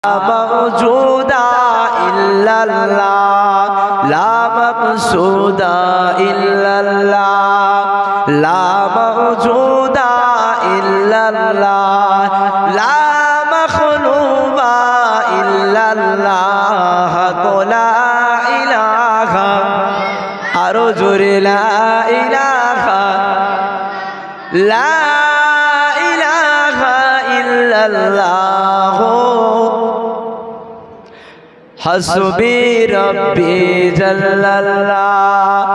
मौजूदा इल्लल्लाह, ला मक़सूदा इल्लल्लाह, ला मौजूदा इल्लल्लाह, ला मख़लूक़ा इल्लल्लाह, ला इलाहा आरो जोरे ला इलाहा, ला इलाहा इल्लल्लाह। हस्बी रब्बी जल्लल्लाह,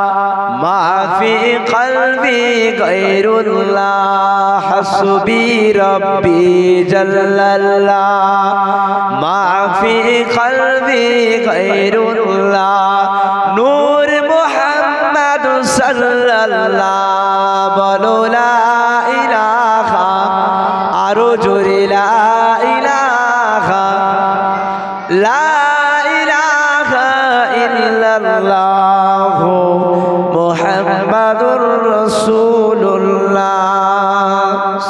मा फी क़ल्बी गैरुल्लाह। हस्बी रब्बी जल्लल्लाह, मा फी क़ल्बी गैरुल्लाह। नूर मुहम्मद सल्लल्लाह, बोलो ला इलाहा आरो जोरे ला इलाहा, ला मुहम्मदुर रसूलुल्लाह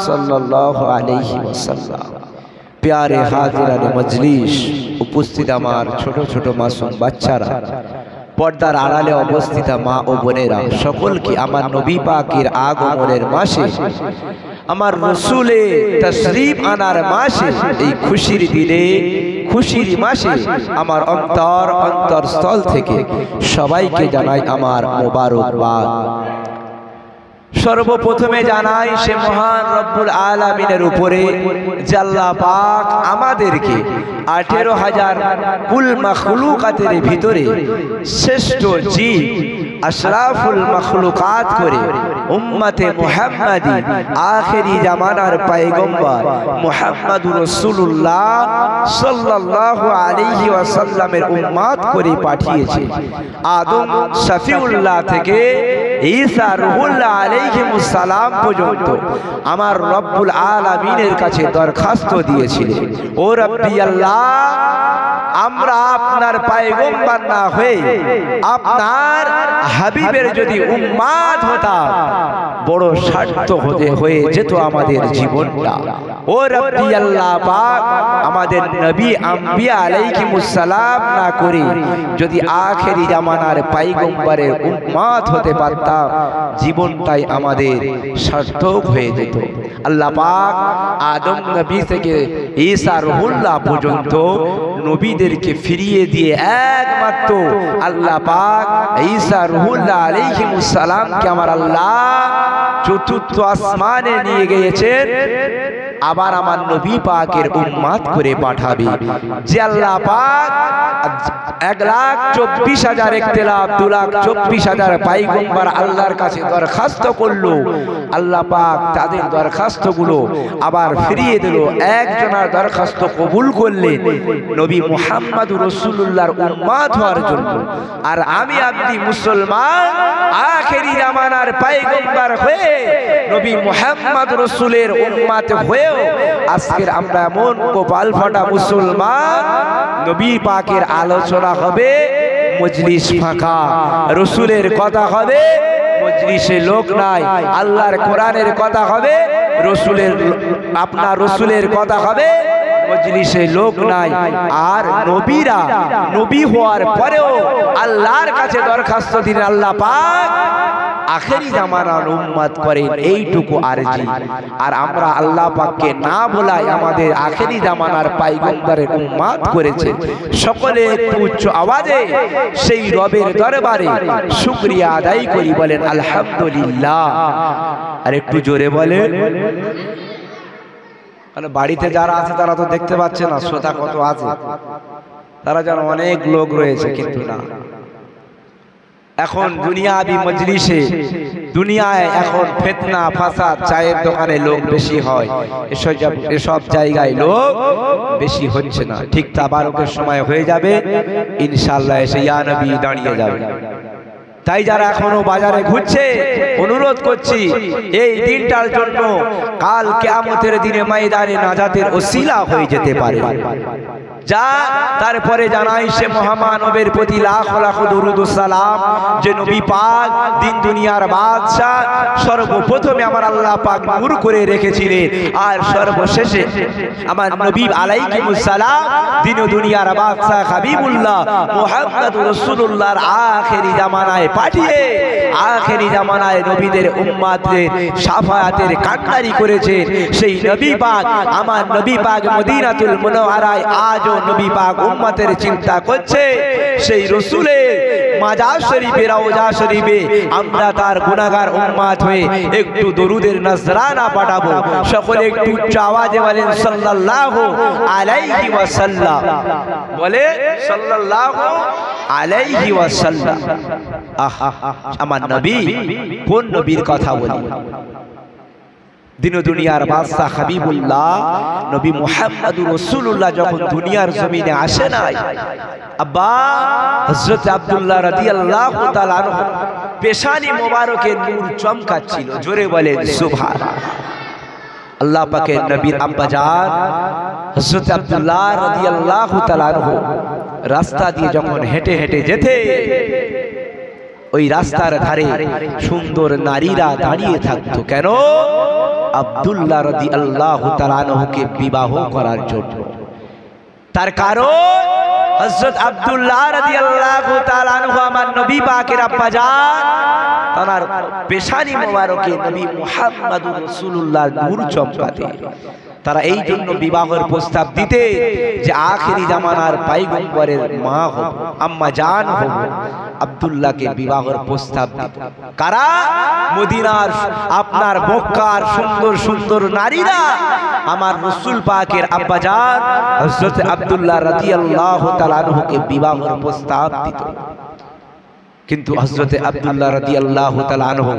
सल्लल्लाहु अलैहि वसल्लम। प्यारे हाजिराने मजलिस, उपस्थित आमार छोटो छोटो मासूम बाच्चारा, पर्दार आড়ালে অবস্থিত মা ও বোনেরা, সকলকে আমার নবী পাকের আগমনের মাসে, আমার রসুলে তশরিফ আনার মাসে, এই খুশির দিনে, খুশির মাসে আমার অন্তরস্থল থেকে সবাইকে জানাই আমার মোবারকবাদ। সর্বপ্রথমে জানাই সে মহান রব্বুল আলামিনের উপরে যে আল্লাহ পাক আমাদেরকে 18,000 কুল মাখলুকাতের ভিতরে শ্রেষ্ঠ জীব আশরাফুল মাখলুকাত করে উম্মতে মুহাম্মাদি আখেরি জামানার পয়গম্বর মুহাম্মদুর রাসূলুল্লাহ সাল্লাল্লাহু আলাইহি ওয়াসাল্লামের উম্মত করে পাঠিয়েছে। আদম শফিউল্লাহ থেকে ঈসা রূহুল্লাহ আলাইহিমুস সালাম পর্যন্ত আমার রব্বুল আলামিনের কাছে দরখাস্ত দিয়েছিলেন, ও রব্বি আল্লাহ, আমরা আপনার পয়গম্বর না হয়ে আপনার হাবিবের যদি উম্মত হতাম, বড় স্বার্থ হয়ে যেত আমাদের জীবনটা। ও রব্বি আল্লাহ পাক, আমাদের নবী আম্বিয়া আলাইহিমুস সালাম না করে যদি আখেরি জামানার পয়গম্বরের উম্মত হতে পারতাম, জীবনটাই আমাদের সার্থক হয়ে যেত। আল্লাহ পাক আদম নবী থেকে ঈসা রূহুল্লাহ পর্যন্ত নবীদেরকে ফিরিয়ে দিয়ে একমাত্র আল্লাহ পাক ঈসা রূহুল্লাহ আলাইহিমুস সালামকে আমার আল্লাহ চতুর্থ আসমানে নিয়ে গিয়েছেন, আবার আমার নবী পাকের উম্মত করে পাঠাবে। যে আল্লাহ পাক 1,24,000 ইখতিলাফ 2,24,000 পয়গম্বর আল্লাহর কাছে দরখাস্ত করলো, আল্লাহ পাক তাদের দরখাস্তগুলো আবার ফিরিয়ে দিল, একজনের দরখাস্ত কবুল করলেন নবী মুহাম্মদুর রাসূলুল্লাহর উম্মত হওয়ার জন্য। আর আমি আপনি মুসলমান আখেরি জামানার পয়গম্বর হয়ে নবী মুহাম্মদ রাসূলের উম্মত হয়েও আজকের আমরা এমন কপাল ফাটা মুসলমান, নবী পাকের আলোচনা হবে, মজলিস ফাঁকা, রাসূলের কথা হবে, মজলিসে লোক নাই, আল্লাহর কোরআনের কথা হবে, আপনার রাসূলের কথা হবে, মজলিসে লোক নাই। আর নবীরা নবী হওয়ার পরেও আল্লাহর কাছে দরখাস্ত দিন আল্লাহ পাক আখেরি জামানার উম্মত করেন, এইটুকু আরজি। আর আমরা আল্লাহ পাককে না বলাই আমাদের আখেরি জামানার পয়গম্বরের উম্মত করেছে। সকলে একটু উচ্চ আওয়াজে সেই রবের দরবারে শুকরিয়া আদায় করি, বলেন আলহামদুলিল্লাহ। আর একটু জোরে বলেন। বাড়িতে যারা আছে তারা তো দেখতে পাচ্ছে না শ্রোতা কত আছে, তারা যেন অনেক লোক রয়েছে, কিন্তু না। এখন দুনিয়াবি মজলিসে, দুনিয়ায় এখন ফিতনা ফাসাদ, চায়ের দোকানে লোক বেশি হয়, এসব জায়গায় লোক বেশি হচ্ছে না। ঠিক তাবারকের সময় হয়ে যাবে ইনশাআল্লাহ, এসে ইয়া নবী দাঁড়িয়ে যাবে। তাই যারা এখনো বাজারে ঘুরছে অনুরোধ করছি এই দিনটার জন্য কাল কিয়ামতের দিনে ময়দানে নাজাতের ওসিলা হয়ে যেতে পারে। যা তারপরে জানাই সে মহামানবের প্রতি লাখ লাখ দরুদ ও সালাম যে নবী পাক দিন দুনিয়ার বাদশা সর্বপ্রথমে আমার আল্লাহ পাক নূর করে রেখেছিলেন আর সর্বশেষে আমার নবী আলাইহিস সালাম দিন দুনিয়ার বাদশা হাবিবুল্লাহ মুহাম্মদুর রাসূলুল্লাহর আখেরি জামানায় পাঠিয়ে আখেরি জামানায় নবীদের উম্মতদের শাফায়াতের কান্ডারি করেছেন সেই নবী পাক আমার নবী পাক মদিনাতুল মুনাওয়ারায় আজ নবী পাক উম্মতের চিন্তা করছে সেই রাসূলের মাজার শরীফে রওজা শরীফে আমরা তার গুনাহগার উম্মত হয়ে একটু দরুদের নজরানা পাঠাবো। সকলে একটু উচ্চ আওয়াজে বলেন সাল্লাল্লাহু আলাইহি ওয়াসাল্লাম, বলে সাল্লাল্লাহু আলাইহি ওয়াসাল্লাম। আহা আমার নবী, কোন নবীর কথা বলি? দিন দুনিয়ার বাদশা হাবিবুল্লাহ নবী মুহাম্মদুর রাসূলুল্লাহ যখন দুনিয়ার জমিনে আসে নাই, আব্বা হযরত আব্দুল্লাহ রাদিয়াল্লাহু তাআলা আনহু পেশানি মোবারকে নূর চমকাচ্ছিল। জোরে বলেন সুবহানাল্লাহ। আল্লাহ পাকের নবীর আব্বা জান হযরত আব্দুল্লাহ রাদিয়াল্লাহু তাআলা আনহু রাস্তা দিয়ে যখন হেঁটে হেঁটে যেতে ওই রাস্তার ধারে সুন্দর নারীরা দাঁড়িয়ে থাকতো। কেন? আব্দুল্লাহ রাদিয়াল্লাহু তাআলা আনহুকে বিবাহ করার জন্য। তার কারণ হযরত আব্দুল্লাহ রাদিয়াল্লাহু তাআলা আনহু আমার নবী পাকের আব্বা জান, তার পেশানি মোবারকে নবী মুহাম্মদুর রাসূলুল্লাহ নূর চমকাতে। তারা এই জন্য বিবাহের প্রস্তাব দিতে যে আখেরি জামানার পয়গম্বরের মা হব, আম্মা জান হব, আব্দুল্লাহকে বিবাহের প্রস্তাব দিত। কারা? মদিনার আপনার মক্কার সুন্দর সুন্দর নারীরা আমার রাসূল পাকের আব্বা জান হযরত আব্দুল্লাহ রাদিয়াল্লাহু তাআলা আনহুকে বিবাহের প্রস্তাব দিত। কিন্তু হযরতে আব্দুল্লাহ রাদিয়াল্লাহু তাআলা আনহু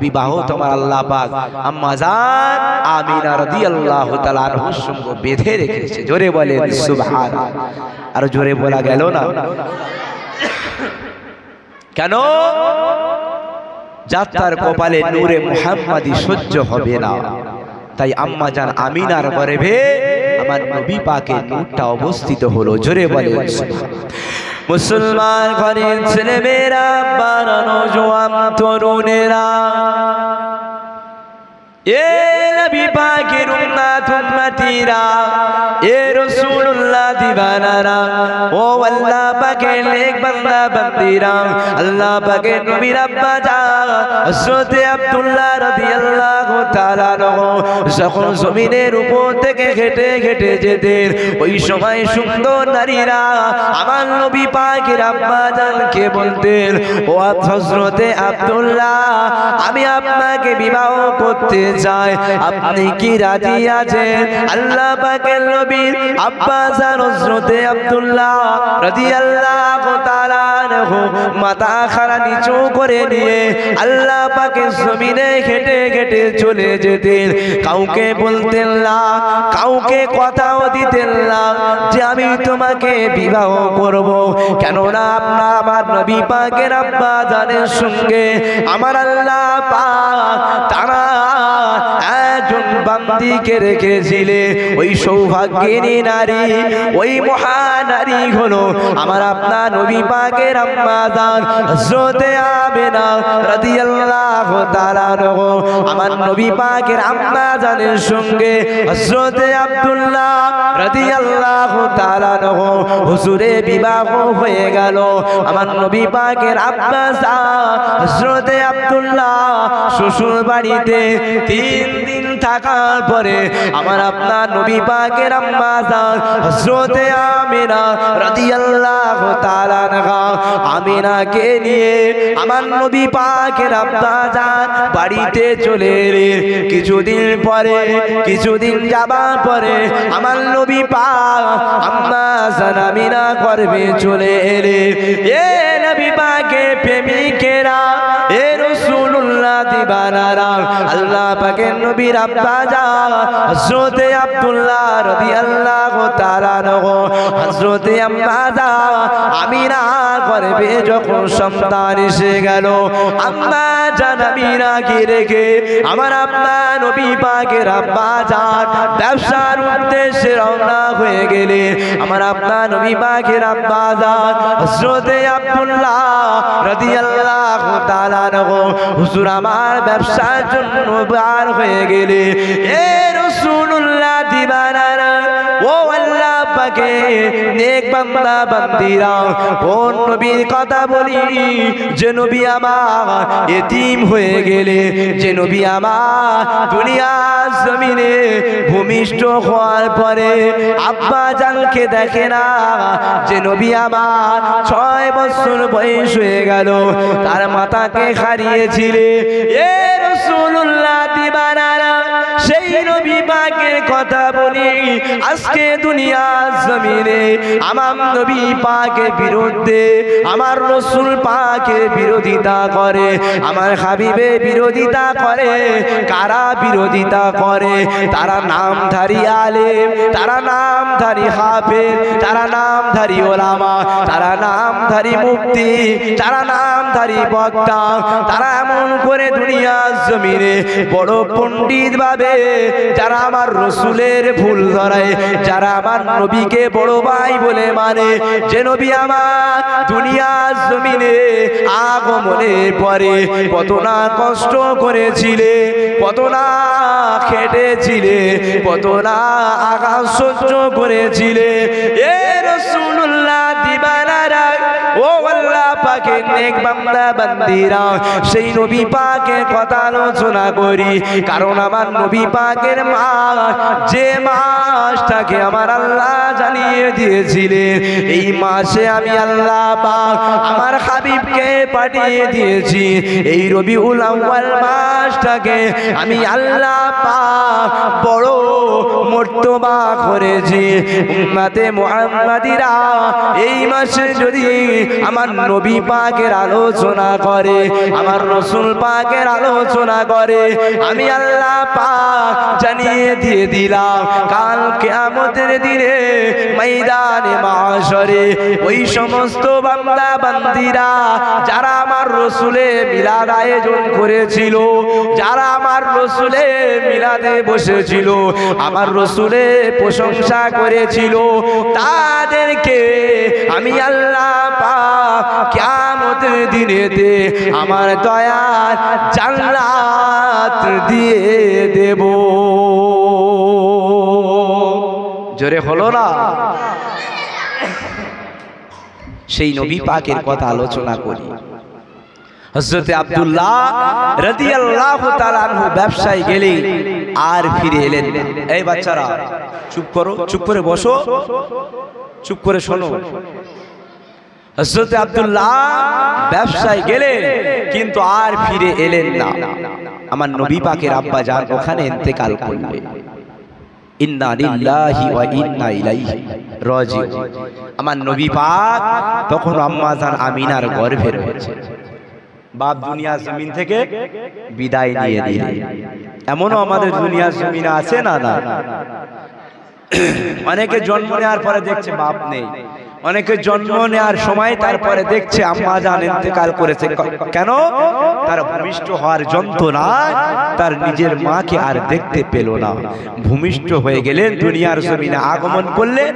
বিবাহ তোমার আল্লাহ পাক আম্মা জান আমিনা রাদিয়াল্লাহু তাআলা আনহুর সঙ্গে বেঁধে রেখেছে। জোরে বলেন সুবহানাল্লাহ। আর জোরে বলা গেল না কেন? যাত্রার কপালে নূরে মুহাম্মাদি সহ্য হবে না, তাই আম্মা জান আমিনার গর্ভে আমার নবী পাকের নূরটা অবস্থিত হলো। জোরে বলেন সুবহানাল্লাহ। মুসলমান ঘরের ছেলেমেয়েরা, বানানো জওয়ান তরুণেরা, এ নবী পাকের উম্মত উম্মতিরা, এ রাসূলুল্লাহ দিবানারা, ও আল্লাহ পাকের নেক বান্দা বান্দিরা, আল্লাহ পাকের নবীর আব্বা জান হযরত আব্দুল্লাহ রাদিয়াল্লাহু তাআলা আনহু যখন জমিনের উপর থেকে হেঁটে হেঁটে যেতেন, ওই সময় সুন্দর নারীরা আমার নবী পাকের আব্বা জানকে বলতেন, ও হযরত আব্দুল্লাহ, আমি আপনাকে বিবাহ করতে চাই, আপনি কি রাজি আছেন? আল্লাহ পাকের নবীর আব্বা জান হযরত আব্দুল্লাহ রাদিয়াল্লাহু তাআলা আনহু মাথা খাড়া নিচু করে নিয়ে আল্লাহ পাকের জমিনে হেঁটে হেঁটে চলে যেতেন। কাউকে বলতেন না, কাউকে কথাও দিতেন না যে আমি তোমাকে বিবাহ করব, কেননা আপনার আমার নবী পাকের আব্বা জানের সঙ্গে আমার আল্লাহ পাক তারা একজন বান্দিকে রেখেছিলে। ওই সৌভাগ্যিনী নারী, ওই মহানারী হলো আমার আপনার নবী পাকের আম্মা জান হযরত আমিনা রাদিয়াল্লাহু তাআলা আনহু আমার নবী পাকের আম্মা জানের সঙ্গে হযরত আব্দুল্লাহ রাদিয়াল্লাহু তাআলা আনহু হুজুরে বিবাহ হয়ে গেল। আমার নবী পাকের আব্বা জান হযরত আব্দুল্লাহ শ্বশুর বাড়িতে 3 দিন থাকার পরে আমার আপনার নবী পাকের আম্মা জান হযরত আমিনা রাদিয়াল্লাহু তাআলা আনহা আমিনাকে নিয়ে আমার নবী পাকের আব্বা জান বাড়িতে চলে এলেন। কিছুদিন যাবার পরে আমার নবী পাক আম্মা জান আমিনা গর্ভে চলে এলেন। এ নবী পাকের প্রেমিকেরা, এ রাসূলুল্লাহ দিবানারা আল্লাহ পাকের নবীর আব্বা জান হযরতে আব্দুল্লাহ রাদিয়াল্লাহু তাআলা আনহু হযরতে আম্মা জান আমিনা গর্ভে যখন সন্তান এসে গেল আম্মা জান আমিনাকে রেখে আমার আব্বা নবী পাকের আব্বা জান ব্যবসার উদ্দেশ্যে রওনা হয়ে গেলে আমার আব্বা নবী পাকের আব্বা জান হযরতে আব্দুল্লাহ রাদিয়াল্লাহু তাআলা আনহু হুজুর আমার ব্যবসার জন্য বার হয়ে গেলে এ রাসূলুল্লাহ দিবানারা ও আল্লাহ পাকে নেক বান্দা বান্দিরা কোন নবীর কথা বলি যে নবী আমার এতিম হয়ে গেলে যে নবী আমার দুনিয়ার জমিনে ভূমিষ্ঠ হওয়ার পরে আব্বা জানকে দেখে না যে নবী আমার 6 বছর বয়স হয়ে গেল তার মাতাকে হারিয়েছিলে এ রাসূলুল্লাহ দিবানারা সেই নবী পাকের কথা বলি আজকে দুনিয়ার জমিনে আমার নবী পাকের বিরুদ্ধে আমার রাসূল পাকের বিরোধিতা করে আমার হাবিবের বিরোধিতা করে কারা বিরোধিতা করে তারা নামধারী আলেম তারা নামধারী হাফেজ তারা নামধারী ওলামা তারা নামধারী মুফতি তারা নামধারী বক্তা তারা এমন করে দুনিয়ার জমিনে বড় পণ্ডিত ভাবে যারা আমার রাসূলের ভুল ধরায় যারা আমার নবীকে বড় ভাই বলে মানে যে নবী আমার দুনিয়ার জমিনে আগমনের পরে কত না কষ্ট করেছিলে কত না খেটেছিলে কত না আঘাত সহ্য করেছিলে এ রাসূলুল্লাহ দিবানারা ও আল্লাহ পাকের নেক বান্দা বান্দিরা সেই নবী পাকের কথা আলোচনা করি কারণ আমার নবী পাকের মাস যে মাসটাকে আমার আল্লাহ জানিয়ে দিয়েছিলেন এই মাসে আমি আল্লাহ পাক আমার হাবিবকে পাঠিয়ে দিয়েছি এই রবিউল আউয়াল মাসটাকে আমি আল্লাহ পাক বড় মর্তবা করেছি উম্মতে মুহাম্মাদিরা এই মাসে যদি আমার নবী পাকের আলোচনা করে আমার রাসূল পাকের আলোচনা করে আমি আল্লাহ পাক জানিয়ে দিয়ে দিলাম কাল কিয়ামতের দিনে ময়দানে মাশরে ওই সমস্ত বান্দা বান্দিরা যারা আমার রাসূলে মিলাদ আয়োজন করেছিল যারা আমার রাসূলে মিলাদে বসেছিল আমার রাসূলে প্রশংসা করেছিল তাদেরকে আমি আল্লাহ পাক কিয়ামতের দিনেতে আমার দয়ার জান্নাত দিয়ে দেব জোরে হলো না সেই নবী পাকের কথা আলোচনা করি হযরতে আব্দুল্লাহ রাদিয়াল্লাহু তাআলা আনহু ব্যবসায় গেলে আর ফিরে এলেন না এই বাচ্চারা চুপ করো চুপ করে বসো চুপ করে শোনো হযরতে আব্দুল্লাহ ব্যবসায় গেলেন কিন্তু আর ফিরে এলেন না আমার নবী পাকের আব্বা জান ওখানে ইন্তেকাল করলেন ইন্না লিল্লাহি ওয়া ইন্না ইলাইহি রাজিউন আমার নবী পাক তখন আম্মা জান আমিনার গর্ভে রয়েছে বাপ দুনিয়া জমিন থেকে বিদায় নিয়ে দিলেন এমনও আমাদের দুনিয়ার জমিনে আছে না না অনেকে জন্ম নেওয়ার পরে দেখছে বাপ নেই অনেকে জন্ম নেওয়ার সময় তারপরে দেখছে আম্মা জান ইন্তেকাল করেছে কেন তার ভূমিষ্ঠ হওয়ার যন্ত্রণায় তার নিজের মাকে আর দেখতে পেল না ভূমিষ্ঠ হয়ে গেলেন দুনিয়ার জমিনে আগমন করলেন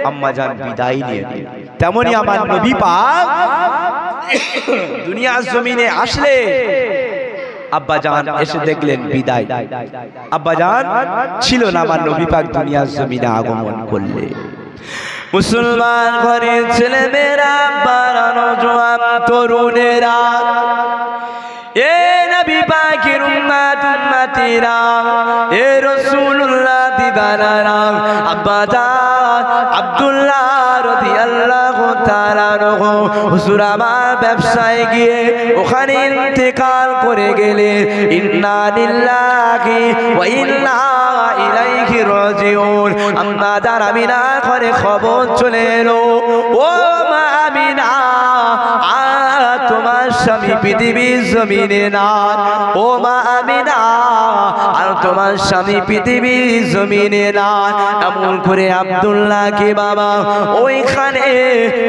আম্মা জান বিদায় নিয়ে নিলেন তেমনি আমার নবী পাক দুনিয়ার জমিনে আসলে আব্বা জান এসে দেখলেন বিদায় আব্বা জান ছিল না আমার নবী পাক দুনিয়ার জমিনে আগমন করলেন মুসলমান ঘরের ছেলে মেয়েরা বাড়ানো জওয়ান তরুণেরা এ নবী পাকের উম্মত উম্মতিরা এ রাসূলুল্লাহ দিবানারা আব্বা জান আব্দুল্লাহ রাদিয়াল্লাহু তাআলা আনহু হুজুর আমার ব্যবসায় গিয়ে ওখানে ইন্তেকাল করে গেলেন ইন্না লিল্লাহি ওয়া ইন্না ইলাইহি রাজিউন আম্মা জান আমিনা ঘরে খবর চলে এলো ও মা আমিনা তোমার স্বামী পৃথিবীর জমিনে নাই, ও মা আমিনা আর তোমার স্বামী পৃথিবীর জমিনে নাই। এমন করে আব্দুল্লাহকে বাবা ওইখানে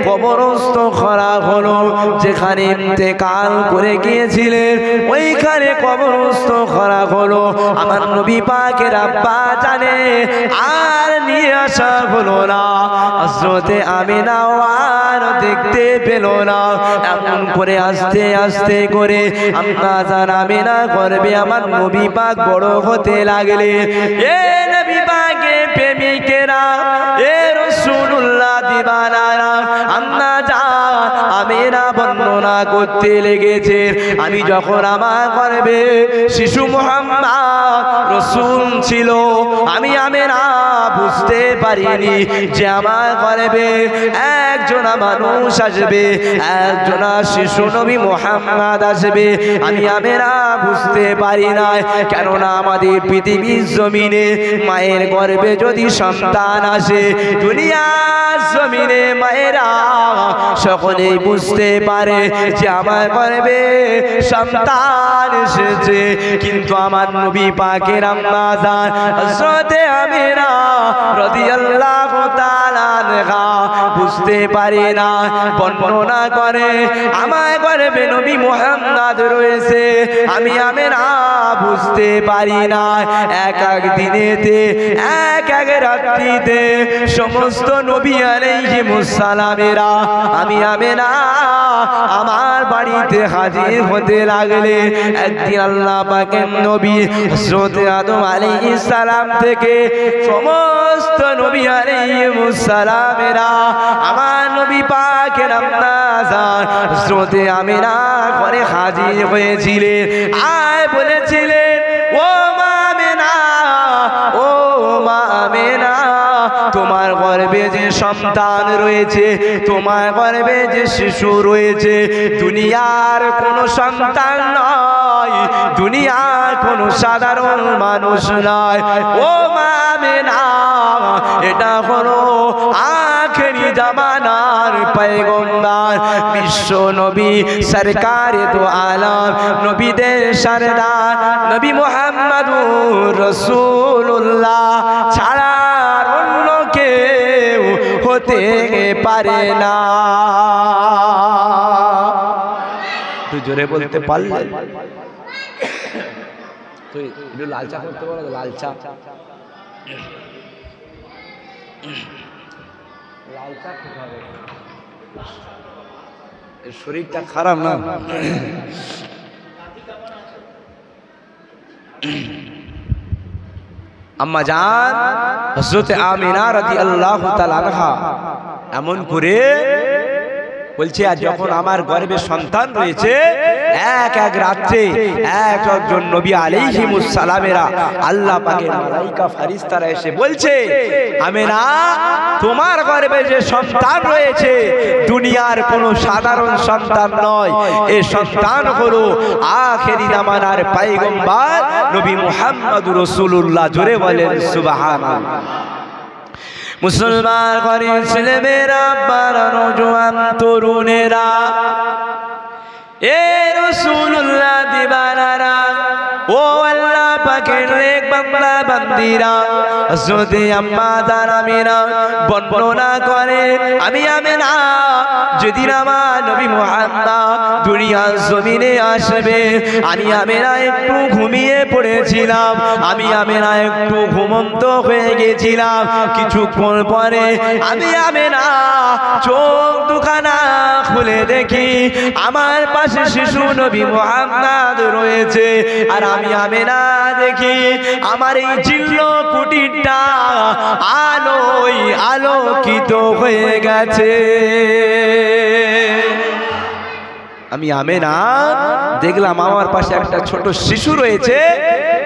কবরস্থ করা হলো, যেখানে ইন্তেকাল করে গিয়েছিলেন ওইখানে কবরস্থ করা হলো। আমার নবী পাকের আব্বা জানে আর নিয়ে আসা হলো না, হযরতে আমিনা আর দেখতে পেল না। এমন করে আস্তে আস্তে করে আম্মা জান আমিনা গর্ভে আমার নবী পাক বড় হতে লাগলে। এ নবী পাকের প্রেমিকেরা, এ রাসূলুল্লাহ দিবানারা, আম্মা জান আমিনা বর্ণনা করতে লেগেছে, আমি যখন আমার গর্ভে শিশু মুহাম্মদ রাসূল ছিল, আমি আমিনা বুঝতে পারিনি যে আমার গর্ভে একজন মানুষ আসবে, একজন শিশু নবী মুহাম্মদ আসবে। আমি আমিনা বুঝতে পারি না, কেননা আমাদের পৃথিবীর জমিনে মায়ের গর্ভে যদি সন্তান আসে, দুনিয়ার জমিনে মায়েরা সকলেই বুঝতে পারে যে আমার গর্ভে সন্তান এসেছে, কিন্তু আমার নবী পাকের আম্মা জান হযরতে আমিনা রাদিয়াল্লাহু তাআলা আনহা বুঝতে পারে না। বর্ণনা করে আমার গর্ভে নবী মুহাম্মদ রয়েছে, আমি আমিনা বুঝতে পারি না। এক এক দিনেতে এক এক রাত্রিতে সমস্ত নবী আলাইহিমুস সালামেরা আমি আমিনা আমার বাড়িতে হাজির হতে লাগলে। একদিন আল্লাহ পাকের নবী হযরতে আদম আলাইহিস সালাম থেকে সমস্ত নবী আলাইহিমুস সালামেরা আমার নবী পাকের আম্মা জান হযরতে আমিনা ঘরে হাজির হয়েছিলেন। আর বলেছিলেন, ও মা আমিনা, ও মা আমিনা, তোমার গর্ভে যে সন্তান রয়েছে, তোমার গর্ভে যে শিশু রয়েছে, দুনিয়ার কোনো সন্তান নয়, দুনিয়ার কোনো সাধারণ মানুষ নয়। ও মা আমিনা, এটা হলো আখেরি জামানার পয়গম্বর বিশ্ব নবী সরকারে দো আলম নবীদের সরদার নবী মুহাম্মদুর রাসূলুল্লাহ ছাড়া অন্য কেউ হতে পারে না। তুই জোরে বলতে পারলে তুই একটু লাল চা করতে পারো, লাল চা, লাল চা খেতে হবে, শরীরটা খারাপ না। আম্মা জান হযরতে আমিনা রাদিয়াল্লাহু তাআলা আনহা এমন করে বলছে, আর যখন আমার গর্ভে সন্তান রয়েছে, এক এক রাত্রে এক একজন নবী আলাইহিমুস সালামেরা আল্লাহ পাকের মালাইকা ফেরেশতারা এসে বলছে, আমিনা তোমার গর্ভে যে সন্তান রয়েছে দুনিয়ার কোনো সাধারণ সন্তান নয়, এই সন্তান হলো আখেরি জামানার পয়গম্বর নবী মুহাম্মদুর রাসূলুল্লাহ। জোরে বলেন সুবহানাল্লাহ। মুসলমান ঘরের ছেলেমেয়েরা, বারা নওজোয়ান তরুণেরা, এ রাসূলুল্লাহ দিবানারা, ও আল্লাহ পাকের নেক বান্দা বান্দিরা, হযরতে আম্মা জান আমিনা বর্ণনা করে, আমি আমিনা যেদিন আমার নবী মুহাম্মদ দুনিয়ার জমিনে আসবে, আমি আমিনা একটু ঘুমিয়ে পড়েছিলাম, আমি আমিনা একটু ঘুমন্ত হয়ে গেছিলাম। কিছুক্ষণ পরে আমি আমিনা চোখ দুখানা খুলে দেখি আমার পাশে শিশু নবী মুহাম্মদ রয়েছে, আর আমি আমিনা দেখি আমার এই জিল্ল কুটিরটা আলোয় আলোকিত হয়ে গেছে। আমি আমিনা দেখলাম আমার পাশে একটা ছোট শিশু রয়েছে,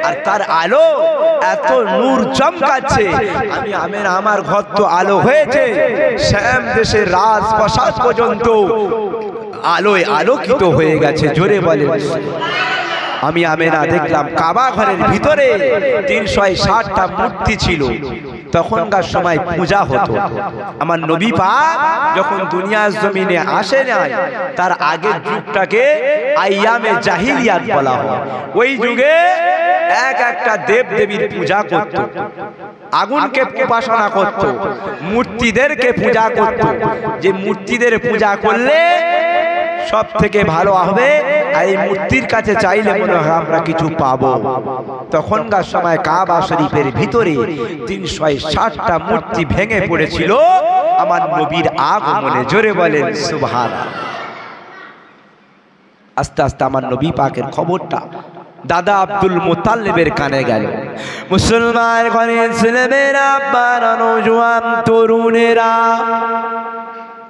আর তার আলো এত নূর চমকাচ্ছে। আমি আমিনা আমার ঘর তো আলো হয়েছে, শ্যাম দেশের রাজপ্রাসাদ পর্যন্ত আলোয় আলোকিত হয়ে গেছে। জোরে বলেন। আমি আমেনা দেখলাম কাবা ঘরের ভিতরে 360টা মূর্তি ছিল। তখনকার সময় পূজা হতো। আমার নবী পাক যখন দুনিয়ার জমিনে আসে নাই, তার আগের যুগটাকে আইয়ামে জাহিলিয়াত বলা হয়। ওই যুগে এক একটা দেব দেবীর পূজা করত, আগুনকে উপাসনা করত, মূর্তিদেরকে পূজা করত। যে মূর্তিদের পূজা করলে সব থেকে ভালো হবে, এই মূর্তির কাছে চাইলে মনে হয় আমরা কিছু পাবো। তখনকার সময় কাবা শরীফের ভিতরে 360টা মূর্তি ভেঙে পড়েছিল আমার নবীর আগমনে। জোরে বলেন সুবহানাল্লাহ। আস্তে আস্তে আমার নবী পাকের খবরটা দাদা আব্দুল মুতাল্লিবের কানে গেল। মুসলমান ঘরের ছেলেমেয়েরা, বারা নওজোয়ান তরুণেরা,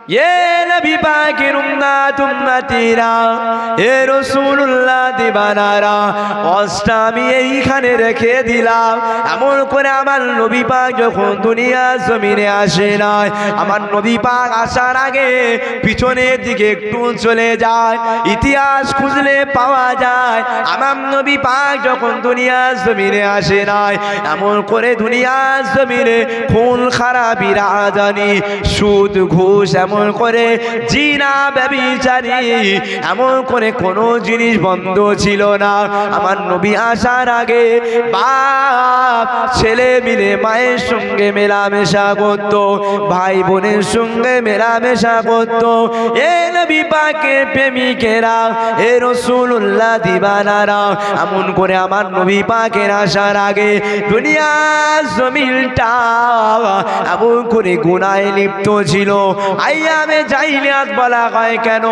ये नबी पाकेर उम्मत उम्मतीरा, ए रसूलुल्लाह दीवानारा, ওয়াজটা আমি এইখানে রেখে দিলাম। এমন করে আমার নবী পাক যখন দুনিয়ার জমিনে আসে নাই, আমার নবী পাক আসার আগে পিছনের দিকে একটু চলে যায়, ইতিহাস খুঁজলে পাওয়া যায় আমার নবী পাক যখন দুনিয়ার জমিনে আসে নাই, এমন করে দুনিয়ার জমিনে খুন খারাপি রাজানি সুদ ঘুষ এমন করে জিনা ব্যভিচারী এমন করে কোনো জিনিস বন্ধ ছিল না। আমার নবী আসার আগে বাপ ছেলে মিলে মায়ের সঙ্গে মেলামেশা করত, ভাই বোনের সঙ্গে মেলামেশা করত। এ নবী পাকের প্রেমিকেরা, এ রাসূলুল্লাহ দিবানারা, এমন করে আমার নবী পাকের আসার আগে দুনিয়ার জমিনটা এমন করে গুনাহে লিপ্ত ছিল। আইয়ামে জাহিলিয়াত বলা হয় কেন?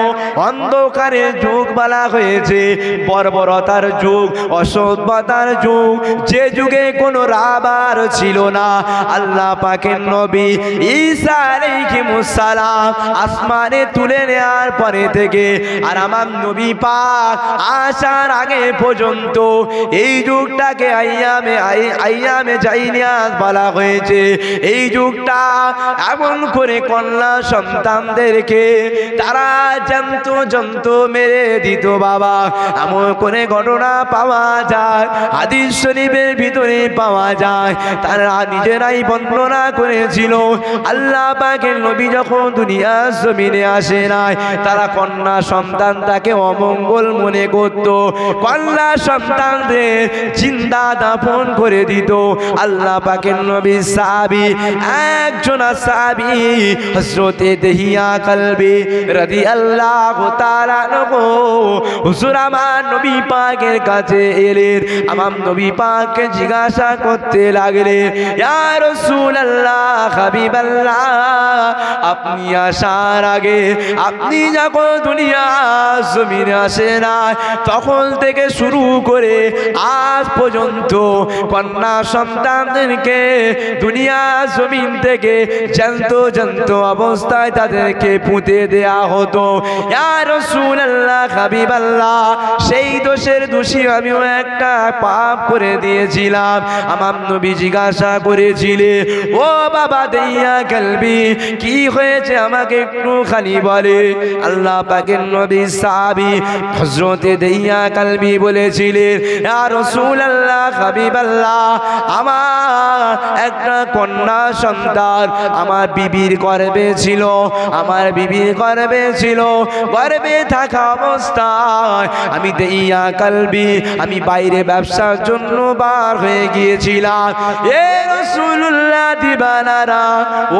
অন্ধকারের যুগ বলা হয়েছে, বর্বরতার যুগ, অসভ্যতার যুগ, যে যুগে কোনো রাবার ছিল না। আল্লাহ পাকের নবী ঈসা আলাইহিস সালাম আসমানে তুলে নেওয়ার পরে থেকে আর আমার নবী পাক আসার আগে পর্যন্ত এই যুগটাকে আইয়ামে জাহিলিয়াত বলা হয়েছে। এই যুগটা এমন করে কন্যা সন্তানদেরকে তারা জন্তু মেরে দিত বাবা। এমন করে ঘটনা পাওয়া যায়, হাদিস শরীফের ভিতরে পাওয়া যায়, তারা নিজেরাই বর্ণনা করেছিল। আল্লাহ পাকের নবী যখন দুনিয়ার জমিনে আসে নাই, তারা কন্যা সন্তানটাকে অমঙ্গল মনে করত, কন্যা সন্তানদের জিন্দা দাফন করে দিত। আল্লাহ পাকের নবী সাহাবী, একজন সাহাবী হযরতে দহিয়া কলবি রাদিয়াল্লাহু তাআলা আনহু হুজুর আমার নবী পাকের কাছে এলেন। আমার নবী পাককে জিজ্ঞাসা করতে লাগলেন, ইয়া রাসূলুল্লাহ, হাবিবাল্লাহ, আপনি আসার আগে, আপনি যখন দুনিয়া জমিনে আসেন না, তখন থেকে শুরু করে আজ পর্যন্ত কন্যা সন্তানদেরকে দুনিয়া জমিন থেকে জ্যান্ত অবস্থায় তাদেরকে পুঁতে দেয়া হতো। ইয়া রাসূলুল্লাহ, হাবিবাল্লাহ, সেই দোষের দোষী আমিও একটা পাপ করে দিয়েছিলাম। আমার নবী জিজ্ঞাসা করেছিলেন, ও বাবা দহিয়া কলবি, কি হয়েছে আমাকে একটুখানি বলে। আল্লাহ পাকের নবী সাহাবী হযরতে দহিয়া কলবি বলেছিলেন, ইয়া রাসূলুল্লাহ, হাবিবাল্লাহ, আমার একটা কন্যা সন্তান আমার বিবির গর্ভে ছিল, আমার বিবির গর্ভে ছিল। গর্ভে থাকা অবস্থায় আমি দহিয়া কলবি, আমি বাইরে ব্যবসার জন্য বার হয়ে গিয়েছিলাম। এ রাসূলুল্লাহ দিবানারা,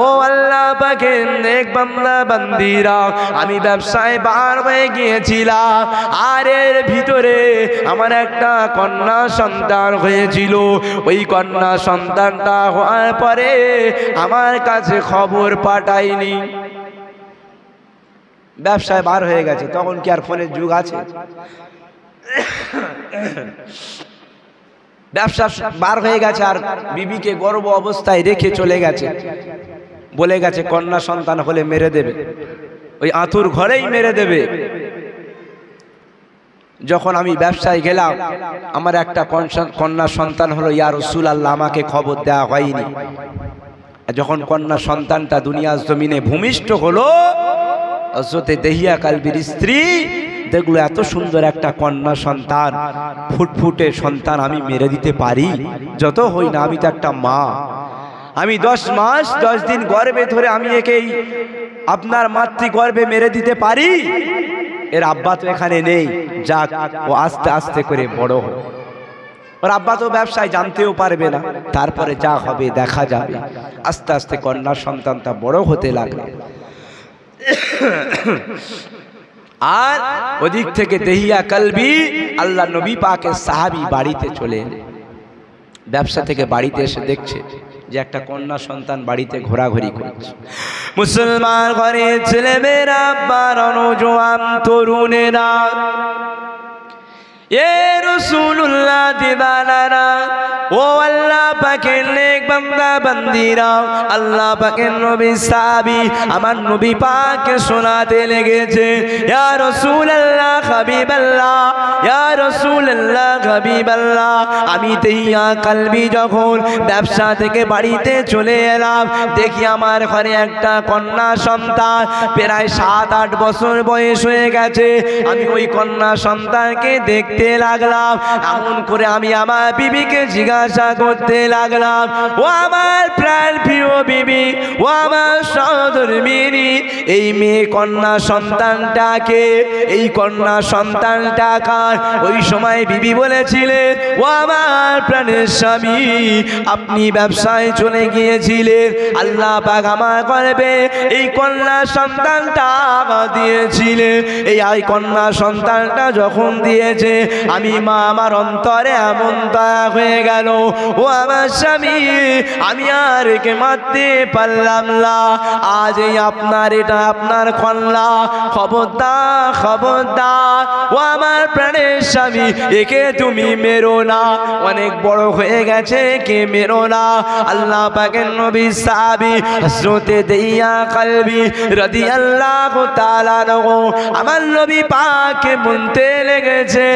ও আল্লাহ পাকের নেক বান্দা বান্দিরা, আমি ব্যবসায় বার হয়ে গিয়েছিলাম, আর এর ভিতরে আমার একটা কন্যা সন্তান হয়েছিল। ওই কন্যা সন্তানটা হওয়ার পরে আমার কাছে খবর পাঠায়নি। ব্যবসায় বার হয়ে গেছে, তখন কি আর ফোনের যুগ আছে? ব্যবসা বার হয়ে গেছে, আর বিবিকে গর্ভ অবস্থায় রেখে চলে গেছে, বলে গেছে কন্যা সন্তান হলে মেরে দেবে, ওই আঁতুর ঘরেই মেরে দেবে। যখন আমি ব্যবসায় গেলাম, আমার একটা কন্যা সন্তান হলো, ইয়া রাসূলুল্লাহ, আমাকে খবর দেওয়া হয়নি। যখন কন্যা সন্তানটা দুনিয়ার জমিনে ভূমিষ্ঠ হলো, হযরতে দহিয়া কালবির স্ত্রী দেখলো এত সুন্দর একটা কন্যা সন্তান, ফুটফুটে সন্তান আমি মেরে দিতে পারি? যত হই না আমি তো একটা মা, আমি 10 মাস 10 দিন গর্ভে ধরে আমি একেই আপনার মাতৃগর্ভে মেরে দিতে পারি? এর আব্বা তো এখানে নেই, যাক ও আস্তে আস্তে করে বড় হোক। ওর আব্বা তো ব্যবসায় জানতেও পারবে না, তারপরে যা হবে দেখা যাবে। আস্তে আস্তে কন্যা সন্তানটা বড় হতে লাগলো। আর ওদিক থেকে দহিয়া কালবি আল্লাহ নবী পাকের সাহাবী বাড়িতে চলে এলেন। ব্যবসা থেকে বাড়িতে এসে দেখছে যে একটা কন্যা সন্তান বাড়িতে ঘোরাঘুরি করছে। মুসলমান ঘরে ছেলেমেয়েরা, নওজোয়ান তরুণেরা, এ রাসূলুল্লাহ দিবানারা, ও আল্লাহ পাকের নেক বান্দা বান্দিরা, আল্লাহ পাকের নবী সাহাবী আমার নবী পাককে শোনাতে লেগেছে, ইয়া রাসূলুল্লাহ হাবিবাল্লাহ, ইয়া রাসূলুল্লাহ হাবিবাল্লাহ, আমি দহিয়া কালবি যখন ব্যবসা থেকে বাড়িতে চলে এলাম, দেখি আমার ঘরে একটা কন্যা সন্তান, প্রায় 7-8 বছর বয়স হয়ে গেছে। আমি ওই কন্যা সন্তানকে দেখতে লাগলাম। এমন করে আমি আমার বিবিকে জিজ্ঞাসা করতে লাগলাম, ও আমার প্রাণ প্রিয় বিবি, ও আমার সহধর্মিনী, এই মেয়ে কন্যা সন্তানটাকে, এই কন্যা সন্তানটা কার? ওই সময় বিবি বলেছিলেন, ও আমার প্রাণের স্বামী, আপনি ব্যবসায় চলে গিয়েছিলেন, আল্লাহ পাক আমার গর্ভে এই কন্যা সন্তানটা দিয়েছিলেন। এই কন্যা সন্তানটা যখন দিয়েছে, আমি মা আমার অন্তরে এমন দয়া হয়ে গেল, ও আমার স্বামী, আমি আর একে মারতে পারলাম না। আজ এই আপনার, এটা আপনার কন্যা, খবরদার খবরদার, ও আমার প্রাণের স্বামী, একে তুমি মেরো না, অনেক বড় হয়ে গেছে, কে মেরো না। আল্লাহ পাকের নবী সাহাবী হযরতে দহিয়া কালবি রাদিয়াল্লাহু তাআলা আনহু আমার নবী পাককে বলতে লেগেছে,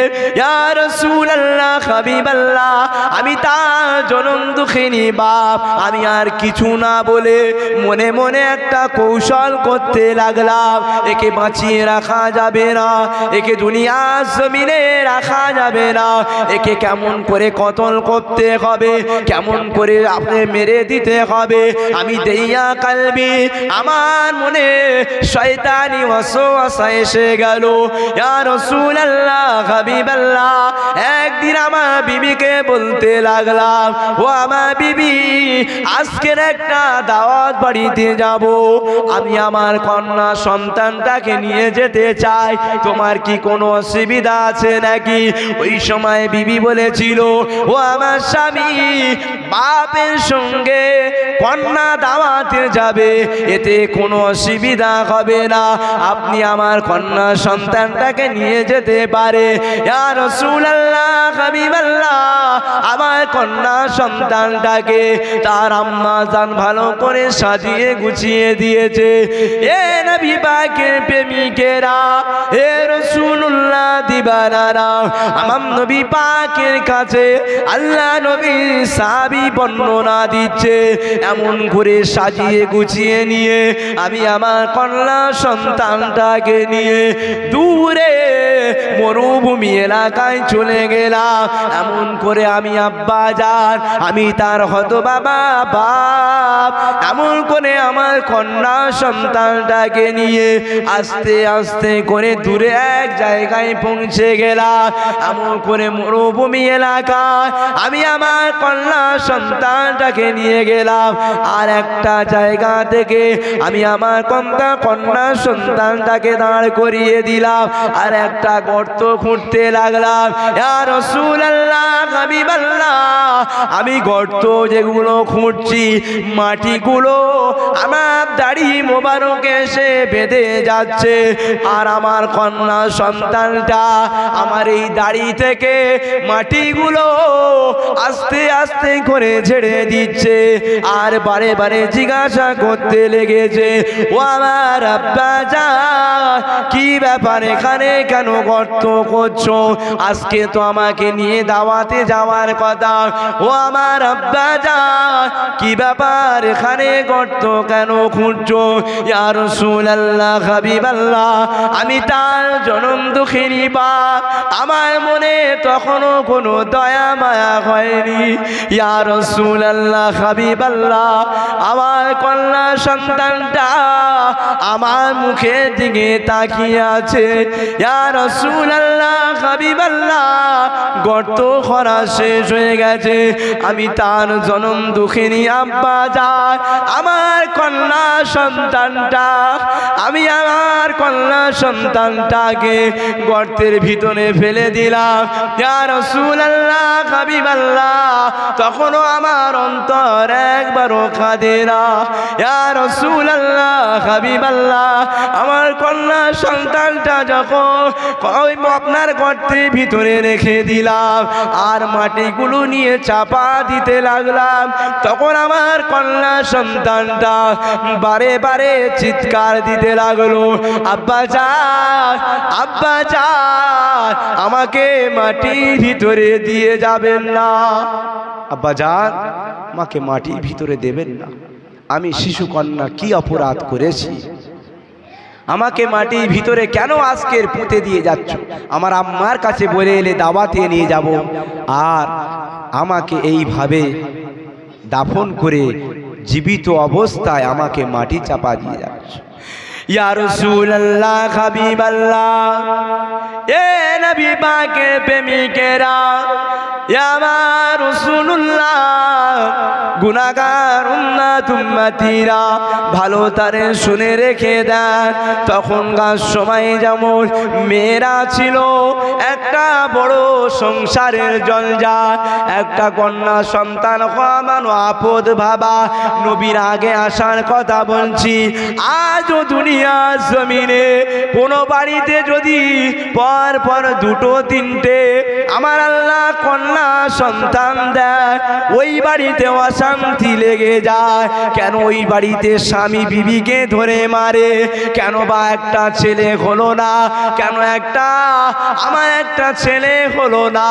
ইয়া রাসূলুল্লাহ হাবিবাল্লাহ, আমি তার জনম দুঃখিনী বাপ, আমি আর কিছু না বলে মনে মনে একটা কৌশল করতে লাগলাম। একে বাঁচিয়ে রাখা যাবে না, একে দুনিয়ার জমিনে রাখা যাবে না, একে কেমন করে কতল করতে হবে, কেমন করে আপনি মেরে দিতে হবে। আমি দহিয়া কালবি আমার মনে শয়তানি ওয়াসওয়াসা এসে গেল। ইয়া রাসূলুল্লাহ হাবিবাল্লাহ, একদিন আমার বিবিকে বলতে লাগলাম, ও আমার বিবি, আজকের একটা দাওয়াত বাড়িতে যাব, আমি আমার কন্যা সন্তানটাকে নিয়ে যেতে চাই, তোমার কি কোনো অসুবিধা আছে নাকি? ওই সময় বিবি বলেছিল, ও আমার স্বামী, বাপের সঙ্গে কন্যা দাওয়াতে যাবে, এতে কোনো অসুবিধা হবে না, আপনি আমার কন্যা সন্তানটাকে নিয়ে যেতে পারে। ইয়া রাসূলুল্লাহ হাবিবাল্লাহ, আমার কন্যা সন্তানটাকে তার আম্মা জান ভালো করে সাজিয়ে গুছিয়ে দিয়েছে। এ নবী পাকের প্রেমিকেরা, এ রাসূলুল্লাহ দিবানারা, আমার নবী পাকের কাছে আল্লাহ নবী সাহাবী বর্ণনা দিচ্ছে, এমন করে সাজিয়ে গুছিয়ে নিয়ে আমি আমার কন্যা সন্তানটাকে নিয়ে দূরে মরুভূমি এলাকায় চলে গেলাম। এমন করে আমি আব্বা যান, আমি তার হতবাবা বাপ, এমন করে আমার কন্যা সন্তানটাকে নিয়ে আস্তে আস্তে করে দূরে এক জায়গায় পৌঁছে গেলাম। এমন করে মরুভূমি এলাকায় আমি আমার কন্যা সন্তানটাকে নিয়ে গেলাম। আর একটা জায়গা থেকে আমি আমার কন্যা সন্তানটাকে দাঁড় করিয়ে দিলাম, আর একটা গর্ত খুঁড়তে লাগলাম। ইয়া রাসূলুল্লাহ হাবিবাল্লাহ, আমি গর্ত যেগুলো খুঁড়ছি, মাটিগুলো আমার দাড়ি মোবারকে এসে বেঁধে যাচ্ছে, আর আমার কন্যা সন্তানটা আমার এই দাড়ি থেকে মাটিগুলো আস্তে আস্তে করে ঝেড়ে দিচ্ছে, আর বারে বারে জিজ্ঞাসা করতে লেগেছে, ও আমার আব্বা জান, কি ব্যাপার, এখানে কেন গর্ত করছো? আজকে তো আমাকে নিয়ে দাওয়াতে যাওয়ার কথা। ও আমার আব্বা জান, কি ব্যাপার, এখানে গর্ত কেন খুঁড়ছো? ইয়া রাসূল রাসূলুল্লাহ হাবিবাল্লাহ, আমি তার জনম দুঃখিনী বাপ, আমার মনে তখনও কোনো দয়া মায়া হয়নি। ইয়া রাসূলুল্লাহ হাবিবাল্লাহ, আমার কন্যা সন্তানটা আমার মুখের দিকে তাকিয়ে আছে। ইয়া রাসূলুল্লাহ হাবিবাল্লাহ, গর্ত করা শেষ হয়ে গেছে, আমি তার জনম দুঃখিনী আব্বা যান, আমার কন্যা সন্তানটা, আমি আমার কন্যা সন্তানটাকে গর্তের ভিতরে ফেলে দিলাম। ইয়া রাসূলুল্লাহ হাবিবাল্লাহ, তখনও আমার অন্তর একবারও কাঁদে না। ইয়া রাসূলুল্লাহ হাবিবাল্লাহ, আমার কন্যা সন্তানটা যখন আপনার গর্তের ভিতরে রেখে দিলাম আর মাটিগুলো নিয়ে চাপা দিতে লাগলাম, তখন আমার কন্যা সন্তানটা বারে বারে চিৎকার দিতে লাগলো, আব্বা যান, আব্বা যান, আমাকে মাটির ভিতরে দিয়ে যাবেন না, আব্বা যান, আমাকে মাটির ভিতরে দেবেন না, আমি শিশু কন্যা কি অপরাধ করেছি, আমাকে মাটির ভিতরে কেন আজকের পুঁতে দিয়ে যাচ্ছ, আমার আম্মার কাছে বলে এলে দাওয়াতে নিয়ে যাব, আর আমাকে এইভাবে দাফন করে জীবিত অবস্থায় আমাকে মাটি চাপা দিয়ে যাচ্ছ। ইয়া রাসূলুল্লাহ হাবিবাল্লাহ, এ নবী পাকের প্রেমিকেরা, ইয়া রাসূলুল্লাহ, গুনাহগার উম্মতিরা ভালো তারে শুনে রেখে দেন, তখনকার সময় যেমন মেয়েরা ছিল একটা বড় সংসারের জঞ্জাল, একটা কন্যা সন্তান খামানো আপদ ভাবা। নবীর আগে আসার কথা বলছি, আজও দুনিয়ার জমিনে কোনো বাড়িতে যদি পর পর দুটো তিনটে আমার আল্লাহ কন্যা সন্তান দেয়, ওই বাড়িতে অশান্তি লেগে যায়। কেন ওই বাড়িতে স্বামী বিবিকে ধরে মারে, কেন বা একটা ছেলে হলো না, কেন আমার একটা ছেলে হলো না,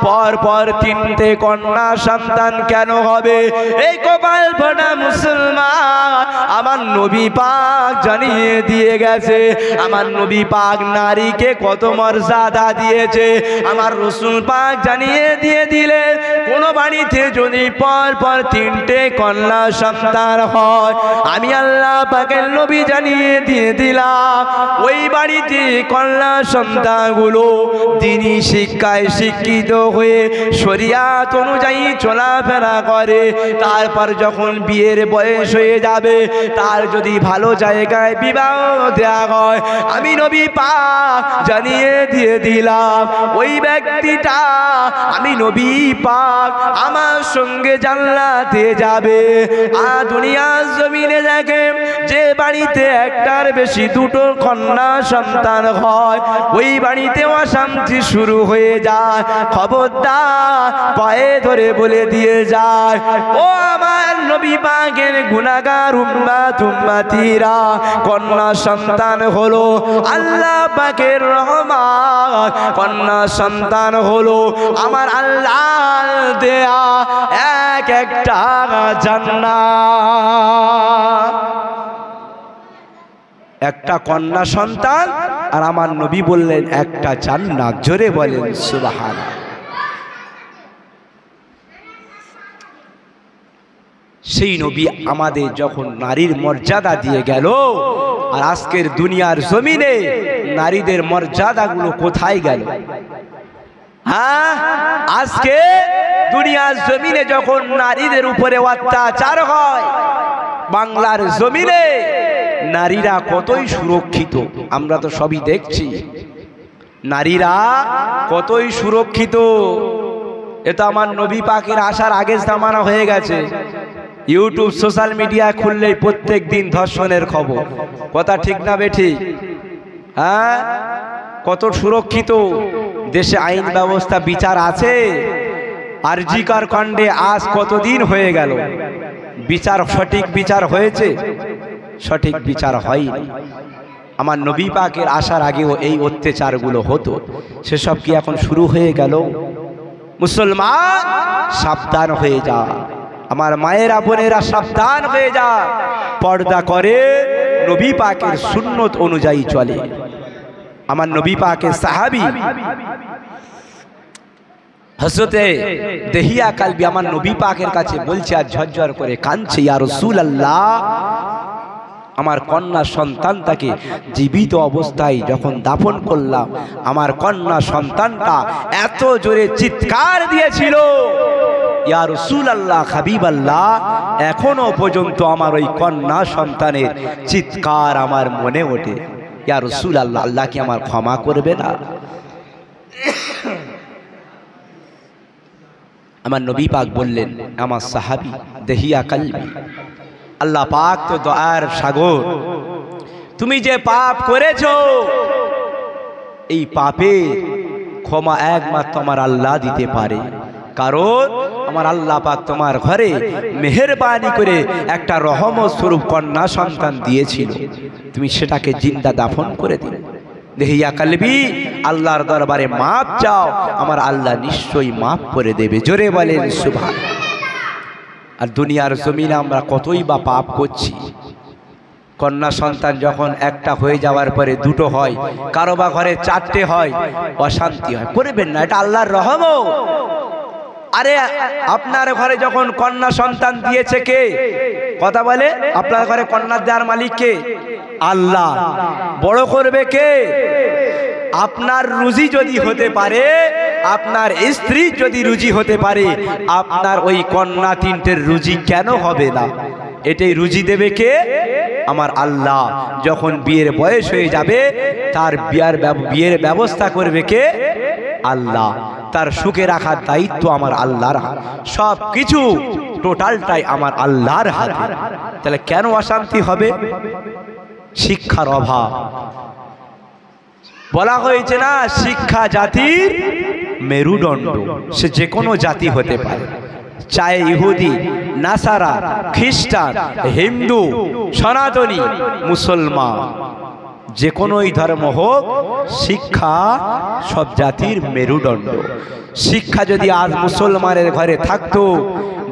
পর পর তিনটে কন্যা সন্তান কেন হবে? এই কপাল ফাটা মুসলমান আমার নবী পাক জানিয়ে দিয়ে গেছে। আমার নবী পাক নারীকে কত মর্যাদা দিয়েছে, আমার রাসূল পাক জানিয়ে দিয়ে দিলে কোন বাড়িতে যদি পর পর তিনটে কন্যা সন্তান হয়, আমি আল্লাহ পাকের নবী জানিয়ে দিয়ে দিলাম ওই বাড়িতে কন্যা সন্তানগুলো দ্বীনি শিক্ষায় শিক্ষিত হয়ে শরিয়াত অনুযায়ী চলাফেরা করে, তারপর যখন বিয়ের বয়স হয়ে যাবে তার যদি ভালো জায়গায় বিবাহ দেওয়া হয়, আমি নবী পাক জানিয়ে দিয়ে দিলাম ওই ব্যক্তিটা আমি নবী পাক আমার সঙ্গে জান্নাতে যাবে। আর দুনিয়ার জমিনে দেখেন যে বাড়িতে একটার বেশি দুটো কন্যা সন্তান হয়, ওই বাড়িতে অশান্তি শুরু হয়ে যায়। খবরদার পায়ে ধরে বলে দিয়ে যায়, ও আমার নবী পাকের গুনাহগার উম্মতিরা, কন্যা সন্তান হলো আল্লাহ পাকের রহমত, কন্যা সন্তান হলো আমার আল্লাহ দেয়া এক একটা জান্নাত। একটা কন্যা সন্তান আর আমার নবী বললেন একটা জান্নাত। জোরে বলেন সুবহানাল্লাহ। সেই নবী আমাদের যখন নারীর মর্যাদা দিয়ে গেল, আর আজকের দুনিয়ার জমিনে নারীদের মর্যাদাগুলো কোথায় গেল? হ্যাঁ, আজকে দুনিয়ার জমিনে যখন নারীদের উপরে অত্যাচার হয়, বাংলার জমিনে নারীরা কতই সুরক্ষিত আমরা তো সবই দেখছি। নারীরা কতই সুরক্ষিত, এটা আমার নবী পাকের আসার আগের জামানা হয়ে গেছে। ইউটিউব সোশ্যাল মিডিয়া খুললেই প্রত্যেক দিন ধর্ষণের খবর। কথা ঠিক না বেঠিক? হ্যাঁ, কত সুরক্ষিত দেশে আইন ব্যবস্থা, বিচার আছে। আরজিকর কাণ্ডে আজ কতদিন হয়ে গেল, বিচার সঠিক বিচার হয়েছে? সঠিক বিচার হয়নি। আমার নবী পাকের আসার আগেও এই অত্যাচারগুলো হতো, সেসব কি এখন শুরু হয়ে গেল? মুসলমান সাবধান হয়ে যা, আমার মায়েরা বোনেরা সাবধান হয়ে যা, পর্দা করে নবী পাকের সুন্নত অনুযায়ী চলে। আমার নবী পাকের সাহাবী হযরতে দেহিয়া কালবি আমার নবী পাকের কাছে বলছে আর ঝরঝর করে কাঁদছে, ইয়া রাসূলুল্লাহ, আমার কন্যা সন্তানটাকে জীবিত অবস্থায় যখন দাফন করলাম, আমার কন্যা সন্তানটা এত জোরে চিৎকার দিয়েছিল, ইয়া রাসূলুল্লাহ, হাবিবাল্লাহ, এখনো পর্যন্ত আমার ওই কন্যা সন্তানের চিৎকার আমার মনে ওঠে। ইয়া রাসূলুল্লাহ, আল্লাহ কি আমার ক্ষমা করবে না? আমার নবী পাক বললেন, আমার সাহাবী দেহিয়া কালবি, আল্লাহ পাক তো দয়ার সাগর, তুমি যে পাপ করেছো এই পাপের ক্ষমা একমাত্র আমার আল্লাহ দিতে পারে। কারণ আমার আল্লাহ পাক তোমার ঘরে মেহেরবানি করে একটা রহমত স্বরূপ কন্যা সন্তান দিয়েছিল, তুমি সেটাকে জিন্দা দাফন করে দিলে। দেহিয়া কালবি, আল্লাহর দরবারে মাপ চাও, আমার আল্লাহ নিশ্চয়ই মাপ করে দেবে। জোরে বলেন সুবহান। আর দুনিয়ার জমিনে আমরা কতই বা পাপ করছি। কন্যা সন্তান যখন একটা হয়ে যাওয়ার পরে দুটো হয়, কারো বা ঘরে চারটে হয়, অশান্তি হয়। করবেন না, এটা আল্লাহর রহমত। আরে আপনার ঘরে যখন কন্যা সন্তান দিয়েছে কে? কথা বলে, আপনার ঘরে কন্যা দেওয়ার মালিক কে? আল্লাহ। বড় করবে কে? আপনার রুজি যদি হতে পারে, আপনার স্ত্রী যদি রুজি হতে পারে, আপনার ওই কন্যা তিনটের রুজি কেন হবে না? এটাই রুজি দেবে কে? আমার আল্লাহ। যখন বিয়ের বয়স হয়ে যাবে, তার বিয়ের ব্যবস্থা করবে কে? আল্লাহ। তার সুখে রাখার দায়িত্ব আমার আল্লাহর হাতে। সব কিছু টোটালটাই আমার আল্লাহর হাতে। তাহলে কেন অশান্তি হবে? শিক্ষার অভাব। বলা হয়েছে না, শিক্ষা জাতির মেরুদণ্ড। সে যে কোনো জাতি হতে পারে, চাहे ইহুদি, নাসারা, খ্রিস্টান, হিন্দু, সনাতনী, মুসলমান, যে কোনোই ধর্ম হোক, শিক্ষা সব জাতির মেরুদণ্ড। শিক্ষা যদি আজ মুসলমানের ঘরে থাকতো,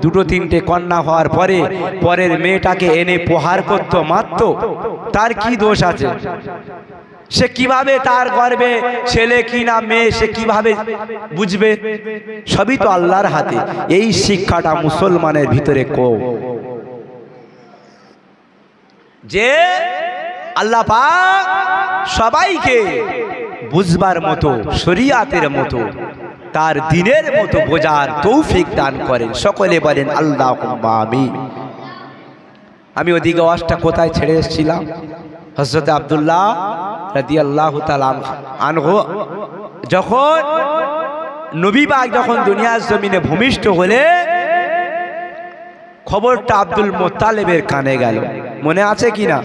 দুটো তিনটে কন্যা হওয়ার পরে পরের মেয়েটাকে এনে প্রহার করতো, মারতো, তার কি দোষ আছে? সে কিভাবে তার গর্বে ছেলে কি না মেয়ে সে কিভাবে বুঝবে? সবই তো আল্লাহর হাতে। এই শিক্ষাটা মুসলমানের ভিতরে কম, যে আল্লাহ পাক সবাইকে বুঝবার মতো, শরিয়াতের মতো, তার দ্বীনের মতো বোঝার তৌফিক দান করেন। সকলে বলেন আল্লাহুম্মা আমিন। আমি ওদিকে ওয়াজটা কোথায় ছেড়ে এসেছিলাম? হযরত আব্দুল্লাহ রাদিয়াল্লাহু তাআলা আনহু যখন নবী পাক যখন দুনিয়ার জমিনে ভূমিষ্ঠ হলে, খবরটা আব্দুল মুত্তালিবের কানে গেল। মনে আছে কিনা?